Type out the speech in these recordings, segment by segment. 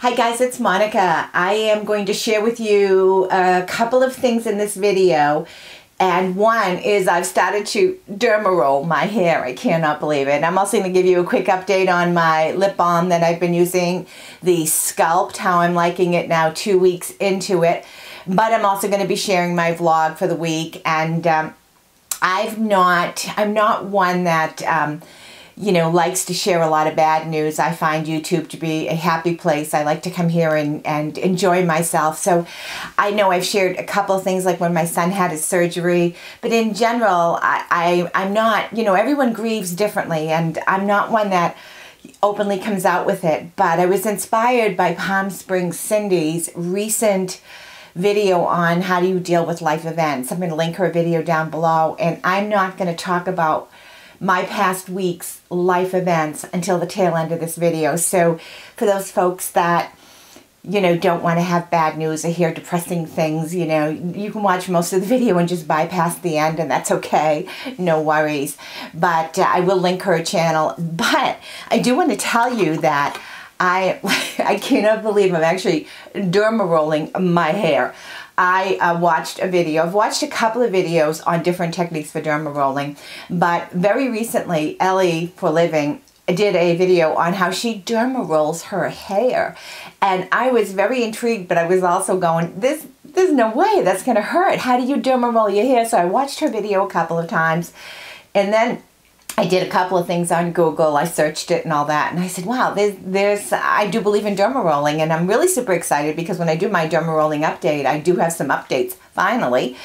Hi guys, it's Monica. I am going to share with you a couple of things in this video. And one is I've started to Derma roll my hair. I cannot believe it. I'm also going to give you a quick update on my lip balm that I've been using, the Sculpt, how I'm liking it now 2 weeks into it. But I'm also going to be sharing my vlog for the week. And I'm not one that likes to share a lot of bad news. I find YouTube to be a happy place. I like to come here and enjoy myself. So I know I've shared a couple of things like when my son had his surgery, but in general, I'm not, everyone grieves differently, and I'm not one that openly comes out with it. But I was inspired by Palm Springs Cindy's recent video on how do you deal with life events. I'm going to link her video down below, and I'm not going to talk about my past week's life events until the tail end of this video. So for those folks that, don't want to have bad news or hear depressing things, you can watch most of the video and just bypass the end, and that's okay. No worries. But I will link her channel. But I do want to tell you that I cannot believe I'm actually derma rolling my hair. I watched a video. I've watched a couple of videos on different techniques for derma rolling, but very recently, Ellie, for living, did a video on how she derma rolls her hair. And I was very intrigued, but I was also going, there's no way that's going to hurt. How do you derma roll your hair? So I watched her video a couple of times, and then I did a couple of things on Google. I searched it and all that, and I said, wow, I do believe in derma rolling, and I'm really super excited because when I do my derma rolling update, I do have some updates, finally,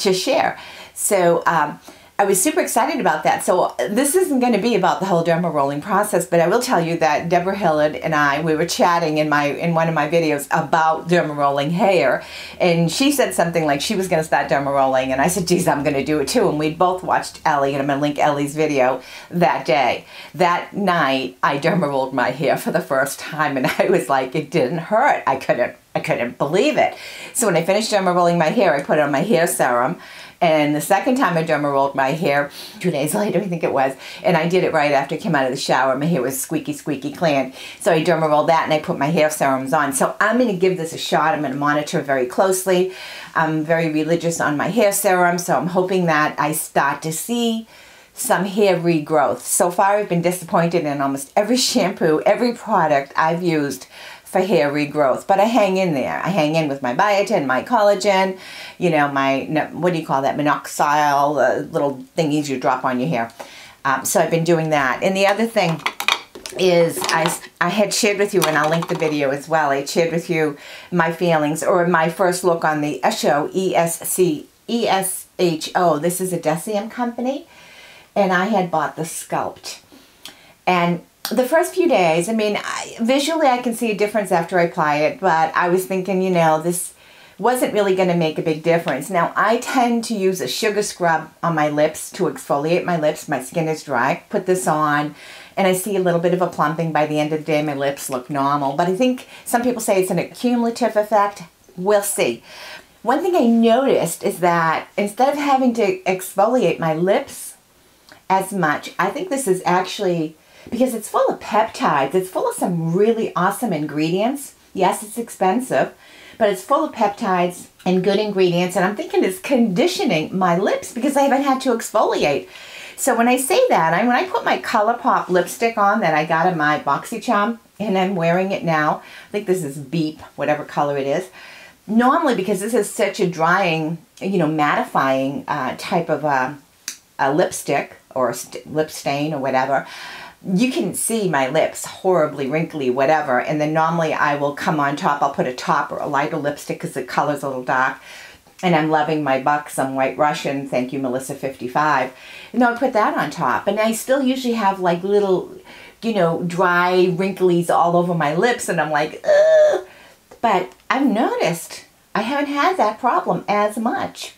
to share. So I was super excited about that. So this isn't going to be about the whole derma rolling process, but I will tell you that Deborah Hillard and I, we were chatting in one of my videos about derma rolling hair, and she said something like she was going to start derma rolling, and I said, geez, I'm going to do it too. And we both watched Ellie, and I'm going to link Ellie's video that day. That night, I derma rolled my hair for the first time, and I was like, it didn't hurt. I couldn't believe it. So when I finished derma rolling my hair, I put on my hair serum. And the second time I derma rolled my hair, 2 days later I think it was, and I did it right after I came out of the shower. My hair was squeaky, squeaky clean. So I derma rolled that and I put my hair serums on. So I'm going to give this a shot. I'm going to monitor very closely. I'm very religious on my hair serum, so I'm hoping that I start to see some hair regrowth. So far I've been disappointed in almost every shampoo, every product I've used for hair regrowth, but I hang in there. I hang in with my biotin, my collagen, my, what do you call that, minoxidil, little thingies you drop on your hair. So I've been doing that. And the other thing is I had shared with you, and I'll link the video as well, I shared with you my feelings, or my first look on the ESHO, ESHO. This is a Decium company, and I had bought the Sculpt. And the first few days, visually I can see a difference after I apply it, but I was thinking, this wasn't really going to make a big difference. Now, I tend to use a sugar scrub on my lips to exfoliate my lips. My skin is dry. Put this on, and I see a little bit of a plumping. By the end of the day, my lips look normal. But I think some people say it's an accumulative effect. We'll see. One thing I noticed is that instead of having to exfoliate my lips as much, I think this is actually, because it's full of peptides, it's full of some really awesome ingredients. Yes, it's expensive, but it's full of peptides and good ingredients, and I'm thinking it's conditioning my lips because I haven't had to exfoliate. So when I say that, when I put my ColourPop lipstick on that I got in my BoxyCharm, and I'm wearing it now, I think this is Beep, whatever color it is. Normally, because this is such a drying, mattifying type of a lipstick or a lip stain or whatever, you can see my lips horribly wrinkly, whatever, and then normally I will come on top. I'll put a top or a lighter lipstick because the color's a little dark, and I'm loving my Buxom White Russian, thank you Melissa 55, and I'll put that on top, and I still usually have like little, dry wrinklies all over my lips, and I'm like, ugh. But I've noticed I haven't had that problem as much.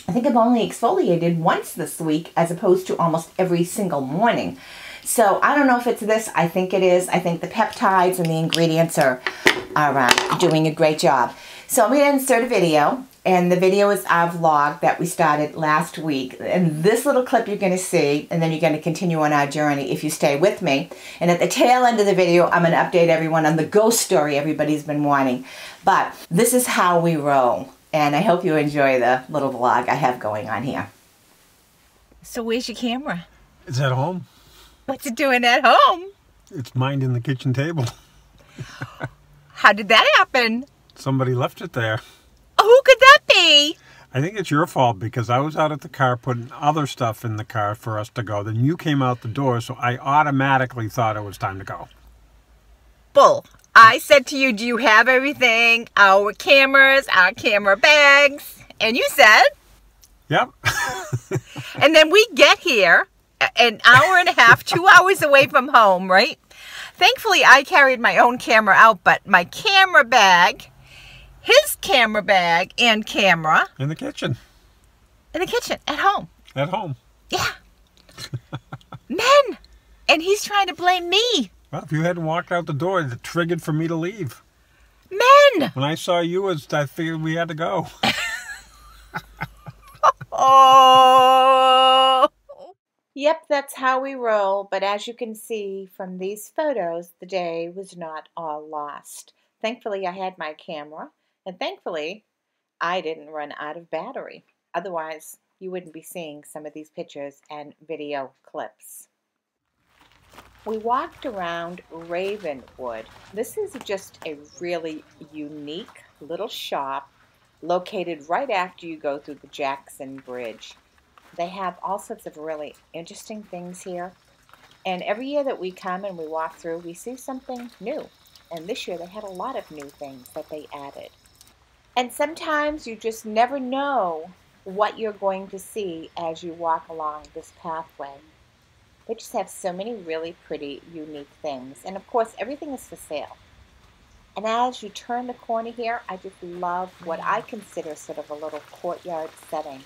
I think I've only exfoliated once this week as opposed to almost every single morning. So I don't know if it's this. I think it is. I think the peptides and the ingredients are doing a great job. So I'm going to insert a video And the video is our vlog that we started last week. And this little clip you're going to see, and then you're going to continue on our journey if you stay with me. And at the tail end of the video, I'm going to update everyone on the ghost story everybody's been wanting. But this is how we roll. And I hope you enjoy the little vlog I have going on here. So where's your camera? It's at home. What's it doing at home? It's minding the kitchen table. How did that happen? Somebody left it there. Who could that be? I think it's your fault because I was out at the car putting other stuff in the car for us to go. Then you came out the door, so I automatically thought it was time to go. Bull. I said to you, do you have everything? Our cameras, our camera bags. And you said? Yep. And then we get here an hour and a half, 2 hours away from home, right? Thankfully, I carried my own camera out, but my camera bag, his camera bag and camera. In the kitchen. In the kitchen, at home. At home. Yeah. Men! And he's trying to blame me. Well, if you hadn't walked out the door, it triggered for me to leave. Men! When I saw you, I figured we had to go. Oh! Yep, that's how we roll, but as you can see from these photos, the day was not all lost. Thankfully, I had my camera, and thankfully, I didn't run out of battery. Otherwise, you wouldn't be seeing some of these pictures and video clips. We walked around Ravenwood. This is just a really unique little shop located right after you go through the Jackson Bridge. They have all sorts of really interesting things here. And every year that we come and we walk through, we see something new. And this year they had a lot of new things that they added. And sometimes you just never know what you're going to see as you walk along this pathway. They just have so many really pretty, unique things. And of course, everything is for sale. And as you turn the corner here, I just love what I consider sort of a little courtyard setting.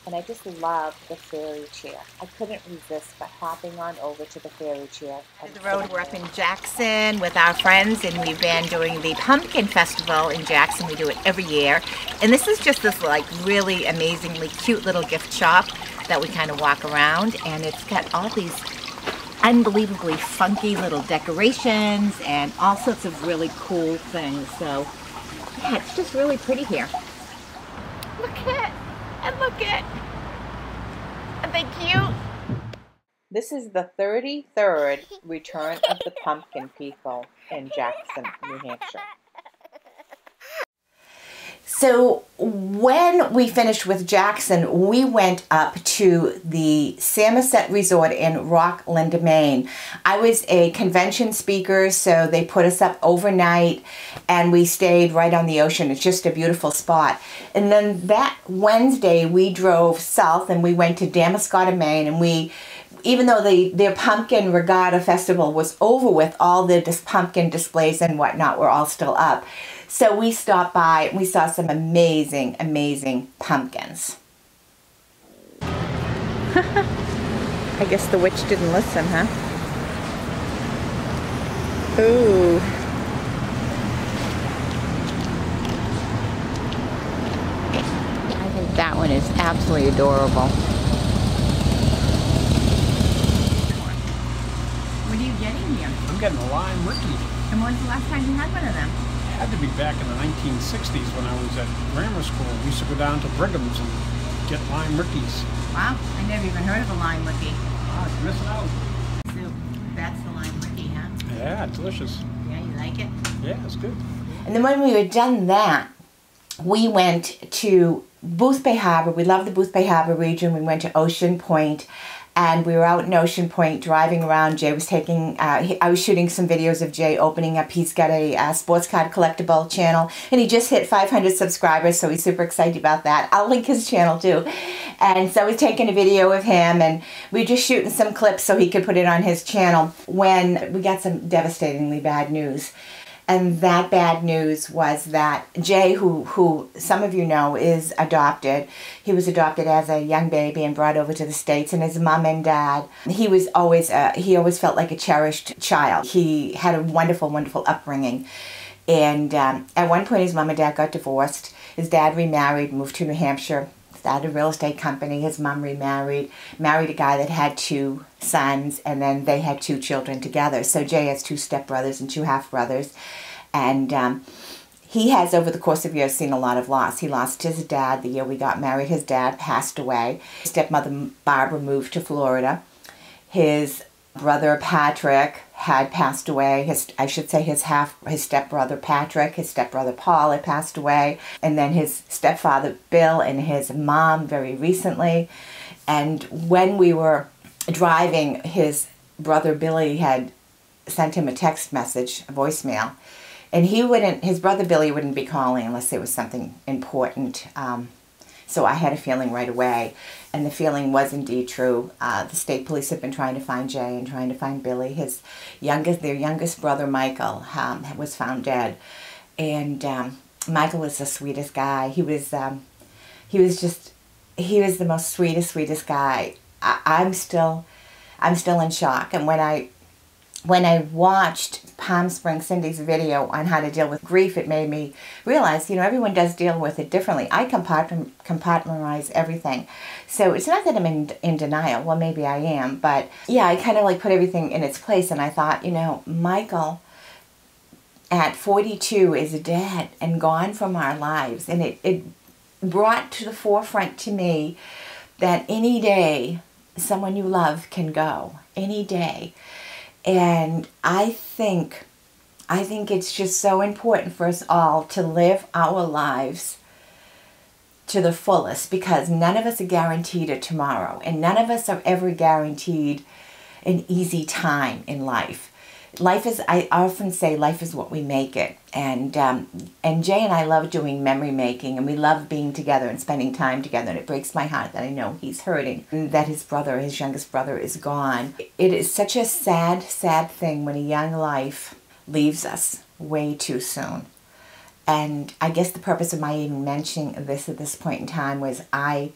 And I just love the fairy chair. I couldn't resist but hopping on over to the fairy chair. The road, we're up in Jackson with our friends, and we've been doing the Pumpkin Festival in Jackson. We do it every year. And this is just this like really amazingly cute little gift shop that we kind of walk around, and it's got all these unbelievably funky little decorations and all sorts of really cool things. So yeah, it's just really pretty here. Look at it. And look at, aren't they cute? This is the 33rd return of the pumpkin people in Jackson, New Hampshire. So when we finished with Jackson, we went up to the Samoset Resort in Rockland, Maine. I was a convention speaker, so they put us up overnight, and we stayed right on the ocean. It's just a beautiful spot. And then that Wednesday, we drove south, and we went to Damascotta, Maine, and we, even though their pumpkin regatta festival was over with, all the pumpkin displays and whatnot were all still up. So we stopped by and we saw some amazing, amazing pumpkins. I guess the witch didn't listen, huh? Ooh. I think that one is absolutely adorable. What are you getting here? I'm getting a lime Ricky. And when's the last time you had one of them? It had to be back in the 1960s when I was at grammar school. We used to go down to Brigham's and get lime Rickies. Wow, I never even heard of a lime Ricky. Ah, you're missing out. So that's the lime Ricky, huh? Yeah, delicious. Yeah, you like it? Yeah, it's good. And then when we were done that, we went to Boothbay Harbor. We love the Boothbay Harbor region. We went to Ocean Point. And we were out in Ocean Point driving around. Jay was taking, I was shooting some videos of Jay opening up. He's got a sports card collectible channel, and he just hit 500 subscribers, so he's super excited about that. I'll link his channel too. And so I was taking a video of him, and we were just shooting some clips so he could put it on his channel when we got some devastatingly bad news. And that bad news was that Jay, who some of you know, is adopted. He was adopted as a young baby and brought over to the States. And his mom and dad, he always felt like a cherished child. He had a wonderful, wonderful upbringing. And at one point, his mom and dad got divorced. His dad remarried, moved to New Hampshire, started a real estate company. His mom remarried, married a guy that had 2 sons, and then they had 2 children together. So Jay has 2 stepbrothers and 2 half-brothers. And he has, over the course of years, seen a lot of loss. He lost his dad the year we got married. His dad passed away. His stepmother, Barbara, moved to Florida. His brother, Patrick, had passed away. His stepbrother, Patrick, his stepbrother, Paul, had passed away. And then his stepfather, Bill, and his mom very recently. And when we were driving, his brother, Billy, had sent him a text message, a voicemail. And his brother Billy wouldn't be calling unless it was something important. So I had a feeling right away. And the feeling was indeed true. The state police have been trying to find Jay and trying to find Billy. Their youngest brother, Michael, was found dead. And Michael was the sweetest guy. He was the most sweetest guy. I'm still in shock. And when I watched Palm Springs Cindy's video on how to deal with grief, it made me realize, everyone does deal with it differently. I compartmentalize everything. So it's not that I'm in denial. Well, maybe I am. But yeah, I kind of like put everything in its place. And I thought, Michael at 42 is dead and gone from our lives. And it brought to the forefront to me that any day someone you love can go. Any day. And I think it's just so important for us all to live our lives to the fullest, because none of us are guaranteed a tomorrow, and none of us are ever guaranteed an easy time in life. I often say life is what we make it. And Jay and I love doing memory making, and we love being together and spending time together. And it breaks my heart that I know he's hurting, and that his youngest brother, is gone. It is such a sad, sad thing when a young life leaves us way too soon. And I guess the purpose of my even mentioning this at this point in time was I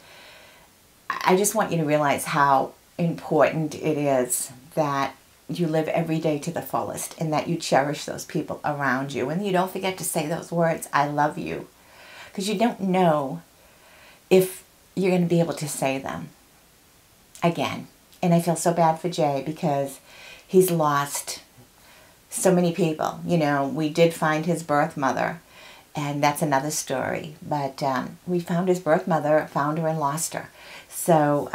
just want you to realize how important it is that you live every day to the fullest, and that you cherish those people around you, and you don't forget to say those words, I love you, because you don't know if you're going to be able to say them again. And I feel so bad for Jay because he's lost so many people. We did find his birth mother, and that's another story, but we found his birth mother, found her and lost her. So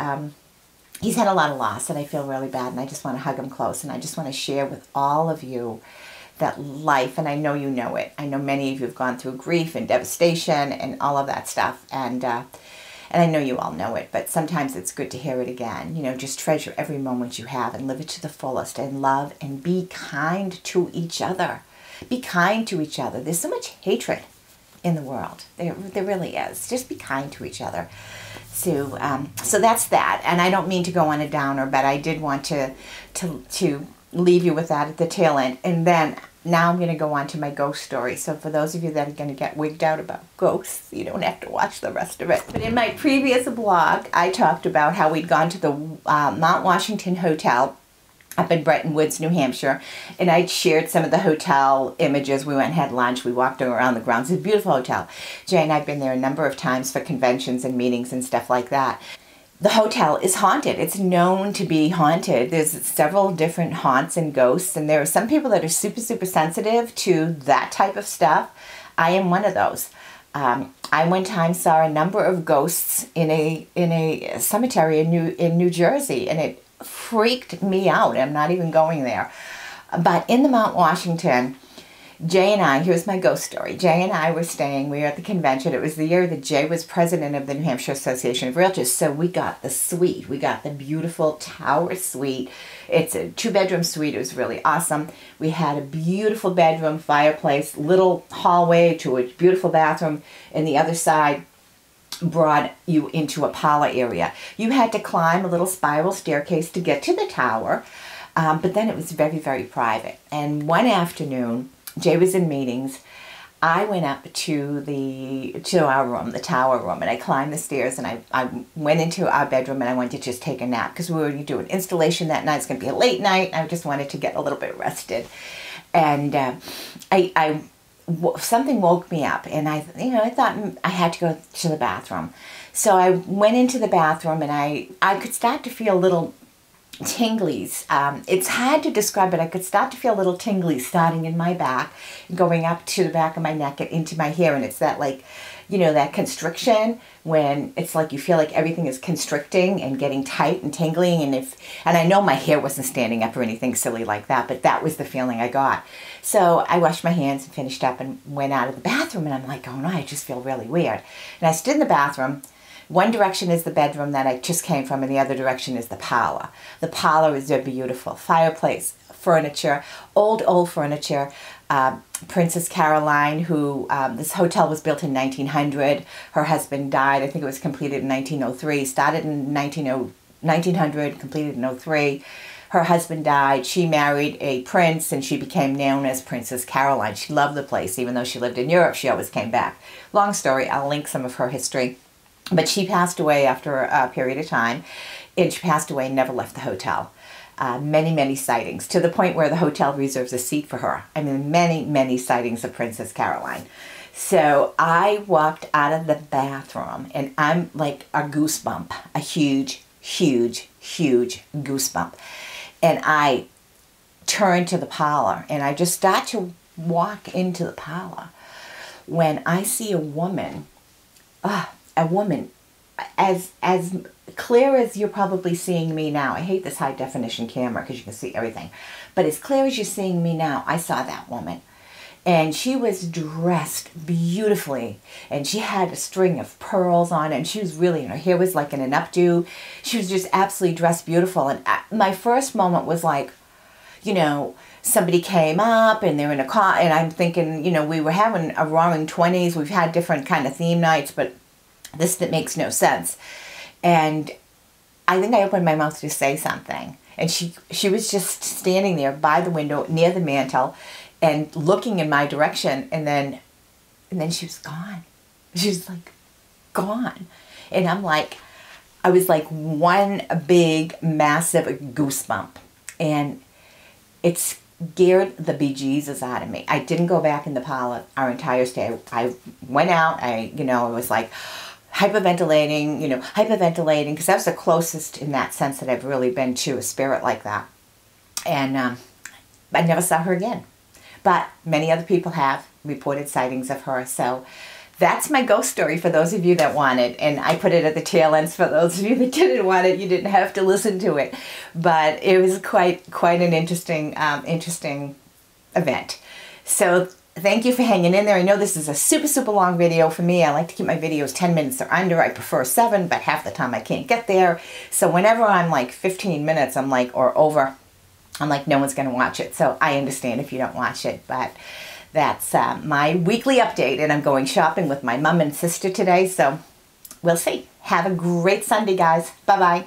he's had a lot of loss, and I feel really bad, and I just want to hug him close, and I just want to share with all of you that life, and I know you know it. I know many of you have gone through grief and devastation and all of that stuff, and I know you all know it, but sometimes it's good to hear it again. Just treasure every moment you have and live it to the fullest, and love and be kind to each other. Be kind to each other. There's so much hatred in the world. There really is. Just be kind to each other. So that's that. And I don't mean to go on a downer, but I did want to leave you with that at the tail end. And then now I'm going to go on to my ghost story. So for those of you that are going to get wigged out about ghosts, you don't have to watch the rest of it. But in my previous blog, I talked about how we'd gone to the Mount Washington Hotel up in Bretton Woods, New Hampshire, and I shared some of the hotel images. We went and had lunch. We walked around the grounds. It's a beautiful hotel. Jay and I have been there a number of times for conventions and meetings and stuff like that. The hotel is haunted. It's known to be haunted. There's several different haunts and ghosts, and there are some people that are super, super sensitive to that type of stuff. I am one of those. I one time saw a number of ghosts in a cemetery in New Jersey, and it freaked me out. I'm not even going there. But in the Mount Washington, Jay and I, here's my ghost story. Jay and I were staying, we were at the convention. It was the year that Jay was president of the New Hampshire Association of Realtors. So we got the suite. We got the beautiful tower suite. It's a 2-bedroom suite. It was really awesome. We had a beautiful bedroom, fireplace, little hallway to a beautiful bathroom, and the other side brought you into a parlor area. You had to climb a little spiral staircase to get to the tower, but then it was very, very private. And one afternoon, Jay was in meetings. I went up to our room, the tower room, and I climbed the stairs, and I went into our bedroom, and I wanted to just take a nap because we were going to do an installation that night. It's going to be a late night. I just wanted to get a little bit rested. And I something woke me up, and I thought I had to go to the bathroom. So I went into the bathroom, and I could start to feel little tinglies. It's hard to describe, but I could start to feel little tinglies starting in my back, going up to the back of my neck and into my hair. And it's that, like, you know, that constriction when it's like you feel like everything is constricting and getting tight and tingling. And I know my hair wasn't standing up or anything silly like that, but that was the feeling I got. So I washed my hands and finished up and went out of the bathroom, and I'm like, oh no, I just feel really weird. And I stood in the bathroom. One direction is the bedroom that I just came from, and the other direction is the parlor. The parlor is beautiful. Fireplace, furniture, old furniture. Princess Caroline, who, this hotel was built in 1900. Her husband died. I think it was completed in 1903. Started in 1900, completed in 03. Her husband died. She married a prince, and she became known as Princess Caroline. She loved the place. Even though she lived in Europe, she always came back. Long story. I'll link some of her history. But she passed away after a period of time, and she passed away and never left the hotel. Many sightings, to the point where the hotel reserves a seat for her. I mean, many sightings of Princess Caroline. So I walked out of the bathroom, and I'm like a goosebump, a huge goosebump. And I turned to the parlor, and I just start to walk into the parlor when I see a woman, as clear as you're probably seeing me now. I hate this high definition camera because you can see everything. But as clear as you're seeing me now, I saw that woman. And she was dressed beautifully. And she had a string of pearls on, and she was really, and her hair was like in an updo. She was just absolutely dressed beautiful. And my first moment was like, you know, somebody came up and they're in a car, and I'm thinking, you know, we were having a roaring 20s. We've had different kind of theme nights, but that makes no sense. And I think I opened my mouth to say something, and she was just standing there by the window near the mantel and looking in my direction, and then she was gone. She was like gone. And I was like one big massive goosebump, and it scared the bejesus out of me. I didn't go back in the parlor our entire stay. I went out. I was like hyperventilating, because that was the closest in that sense that I've really been to a spirit like that. And I never saw her again. But many other people have reported sightings of her. So that's my ghost story for those of you that want it. And I put it at the tail ends for those of you that didn't want it. You didn't have to listen to it. But it was quite an interesting event. So thank you for hanging in there. I know this is a super long video for me. I like to keep my videos 10 minutes or under. I prefer 7, but half the time I can't get there. So whenever I'm like 15 minutes, I'm like, or over, I'm like, no one's going to watch it. So I understand if you don't watch it, but that's my weekly update. And I'm going shopping with my mom and sister today. So we'll see. Have a great Sunday, guys. Bye-bye.